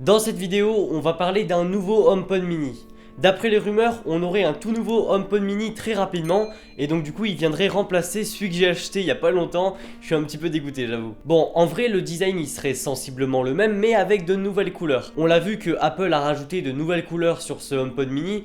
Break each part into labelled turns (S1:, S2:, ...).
S1: Dans cette vidéo, on va parler d'un nouveau HomePod mini. D'après les rumeurs, on aurait un tout nouveau HomePod mini très rapidement, et donc du coup il viendrait remplacer celui que j'ai acheté il y a pas longtemps. Je suis un petit peu dégoûté, j'avoue. Bon, en vrai le design il serait sensiblement le même, mais avec de nouvelles couleurs. On l'a vu que Apple a rajouté de nouvelles couleurs sur ce HomePod mini,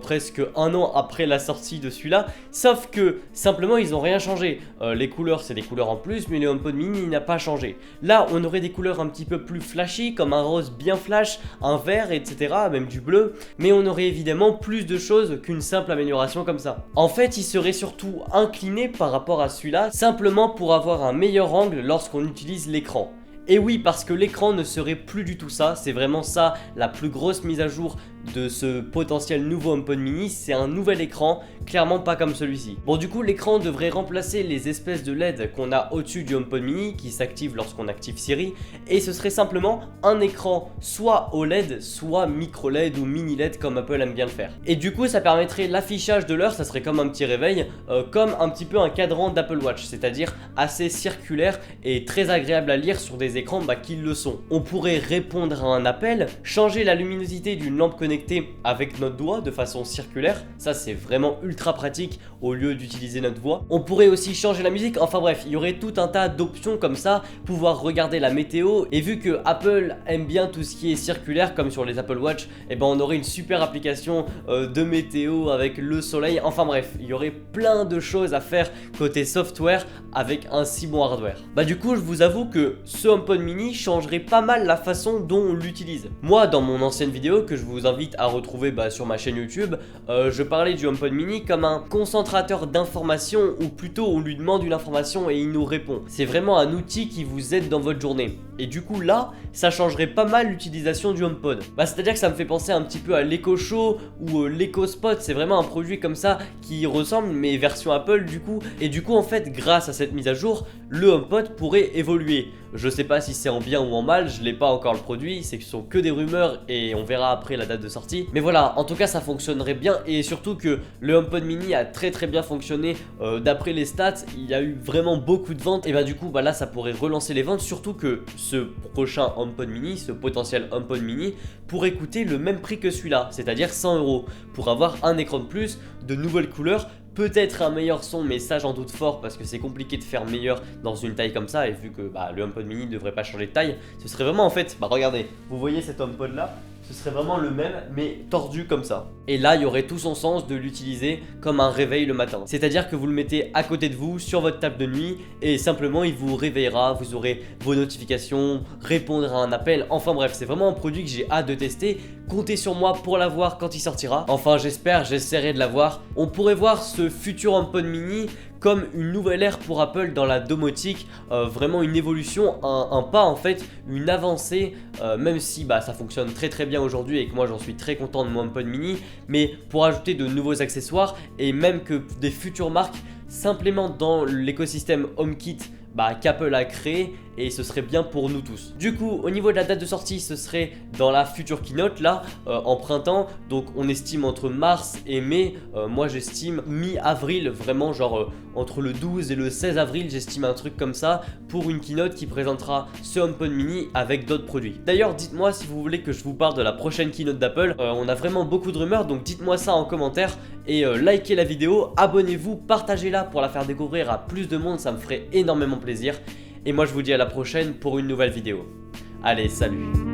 S1: presque un an après la sortie de celui-là, sauf que simplement ils ont rien changé. Les couleurs c'est des couleurs en plus, mais le HomePod mini il n'a pas changé. Là on aurait des couleurs un petit peu plus flashy, comme un rose bien flash, un vert, etc., même du bleu, mais on aurait évidemment plus de choses qu'une simple amélioration comme ça. En fait il serait surtout incliné par rapport à celui-là, simplement pour avoir un meilleur angle lorsqu'on utilise l'écran. Et oui, parce que l'écran ne serait plus du tout ça, c'est vraiment ça la plus grosse mise à jour de ce potentiel nouveau HomePod mini, c'est un nouvel écran, clairement pas comme celui-ci. Bon du coup l'écran devrait remplacer les espèces de LED qu'on a au-dessus du HomePod mini qui s'activent lorsqu'on active Siri, et ce serait simplement un écran soit OLED, soit micro LED ou mini LED comme Apple aime bien le faire. Et du coup ça permettrait l'affichage de l'heure, ça serait comme un petit réveil, comme un petit peu un cadran d'Apple Watch, c'est-à-dire assez circulaire et très agréable à lire sur des écrans qui le sont. On pourrait répondre à un appel, changer la luminosité d'une lampe connectée avec notre doigt de façon circulaire, ça c'est vraiment ultra pratique au lieu d'utiliser notre voix. On pourrait aussi changer la musique, enfin bref, il y aurait tout un tas d'options comme ça, pouvoir regarder la météo, et vu que Apple aime bien tout ce qui est circulaire comme sur les Apple Watch, et ben on aurait une super application de météo avec le soleil, enfin bref, il y aurait plein de choses à faire côté software avec un si bon hardware. Bah du coup je vous avoue que ce HomePod mini changerait pas mal la façon dont on l'utilise. Moi dans mon ancienne vidéo que je vous invite à retrouver sur ma chaîne YouTube, je parlais du HomePod mini comme un concentrateur d'informations, ou plutôt on lui demande une information et il nous répond. C'est vraiment un outil qui vous aide dans votre journée. Et du coup là, ça changerait pas mal l'utilisation du HomePod. C'est-à-dire que ça me fait penser un petit peu à l'Echo Show ou l'Echo Spot, c'est vraiment un produit comme ça qui ressemble mais version Apple du coup. Et du coup en fait grâce à cette mise à jour, le HomePod pourrait évoluer. Je sais pas si c'est en bien ou en mal, je l'ai pas encore le produit, c'est que ce sont que des rumeurs et on verra après la date de sortie. Mais voilà, en tout cas ça fonctionnerait bien, et surtout que le HomePod mini a très bien fonctionné d'après les stats, il y a eu vraiment beaucoup de ventes, et du coup là ça pourrait relancer les ventes, surtout que ce prochain HomePod mini, ce potentiel HomePod mini pourrait coûter le même prix que celui-là, c'est-à-dire 100 € pour avoir un écran de plus, de nouvelles couleurs, peut-être un meilleur son, mais ça j'en doute fort parce que c'est compliqué de faire meilleur dans une taille comme ça, et vu que le HomePod mini ne devrait pas changer de taille, ce serait vraiment en fait, regardez, vous voyez cet HomePod là, ce serait vraiment le même mais tordu comme ça. Et là il y aurait tout son sens de l'utiliser comme un réveil le matin. C'est-à-dire que vous le mettez à côté de vous sur votre table de nuit et simplement il vous réveillera, vous aurez vos notifications, répondre à un appel, enfin bref c'est vraiment un produit que j'ai hâte de tester. Comptez sur moi pour l'avoir quand il sortira. Enfin j'essaierai de l'avoir. On pourrait voir ce futur HomePod mini comme une nouvelle ère pour Apple dans la domotique, vraiment une évolution, un pas en fait, une avancée, même si ça fonctionne très bien aujourd'hui et que moi j'en suis très content de mon HomePod mini, mais pour ajouter de nouveaux accessoires et même que des futures marques s'implémentent dans l'écosystème HomeKit qu'Apple a créé, et ce serait bien pour nous tous. Du coup au niveau de la date de sortie, ce serait dans la future keynote là, en printemps, donc on estime entre mars et mai, moi j'estime mi-avril, vraiment genre entre le 12 et le 16 avril, j'estime un truc comme ça, pour une keynote qui présentera ce HomePod mini avec d'autres produits. D'ailleurs dites-moi si vous voulez que je vous parle de la prochaine keynote d'Apple, on a vraiment beaucoup de rumeurs, donc dites-moi ça en commentaire, et likez la vidéo, abonnez-vous, partagez-la pour la faire découvrir à plus de monde, ça me ferait énormément plaisir. Et moi je vous dis à la prochaine pour une nouvelle vidéo. Allez, salut!